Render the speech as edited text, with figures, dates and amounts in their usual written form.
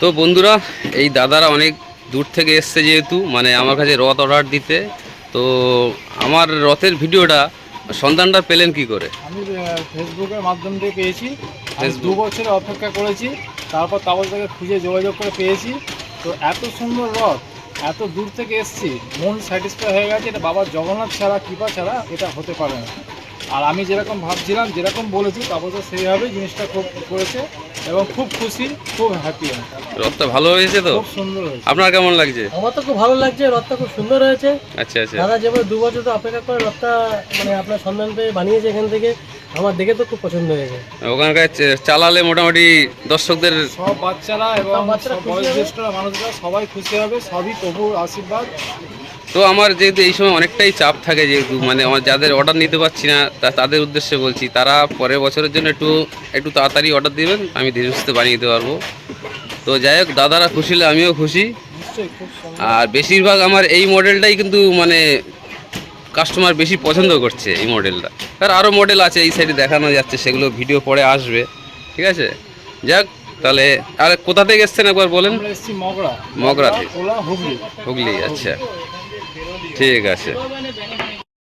তো বন্ধুরা, এই দাদারা অনেক দূর থেকে এসছে, যেহেতু মানে আমার কাছে রথ অর্ডার দিতে। তো আমার রথের ভিডিওটা সন্ধানটা পেলেন কি করে? আমি ফেসবুকের মাধ্যম দিয়ে পেয়েছি। আমি ফেসবুক। 2 বছর অপেক্ষা করেছি, তারপর তাকে খুঁজে যোগাযোগ করে পেয়েছি। তো এত সুন্দর রথ, এত দূর থেকে এসছি, মন স্যাটিসফাই হয়ে গেছে। এটা বাবার জগন্নাথ ছাড়া, কৃপা ছাড়া এটা হতে পারে না। আর আমি যেরকম ভাবছিলাম, যেরকম বলেছি তারপর সেইভাবেই জিনিসটা খুব করেছে এবং খুব খুশি, খুব হ্যাপি। রথটা ভালো হয়েছে তো? খুব সুন্দর হয়েছে। আপনার কেমন লাগছে? আমার তো খুব ভালো লাগছে, রথটা খুব সুন্দর হয়েছে। আচ্ছা আচ্ছা। দাদা যেভাবে 2 বছর তো অপেক্ষা করে রথটা মানে আপনার সন্ধান পেয়ে বানিয়েছে এখান থেকে, আমার দেখে তো খুব পছন্দ হয়েছে। ওখানকার চালালে মোটামুটি দর্শকদের সব বাচ্চারা এবং সব বাচ্চারা সব খুশি হবে। বয়োজ্যেষ্ঠ মানুষরা সবাই খুশি হবে, সবই প্রভুর আশীর্বাদ। তো আমার যেহেতু এই সময় অনেকটাই চাপ থাকে, যেহেতু মানে আমার যাদের অর্ডার নিতে পারছি না তাদের উদ্দেশ্যে বলছি, তারা পরের বছরের জন্য একটু একটু তাড়াতাড়ি অর্ডার দিবেন, আমি ধীরে সুস্থে বানিয়ে দিতে পারবো। তো যাই হোক, দাদারা খুশি হলে আমিও খুশি। নিশ্চয়ই খুব সুন্দর। আর বেশিরভাগ আমার এই মডেলটাই কিন্তু মানে কাস্টমার বেশি পছন্দ করছে, এই মডেলটা। আর আরও মডেল আছে এই সাইডে দেখানো যাচ্ছে, সেগুলো ভিডিও পরে আসবে, ঠিক আছে? যাক, তাহলে আর কোথা থেকে এসছেন একবার বলেন। আমরা এসেছি মগরা, মগরা থেকে। কোলা, হুগলি। হুগলি, আচ্ছা, ঠিক আছে।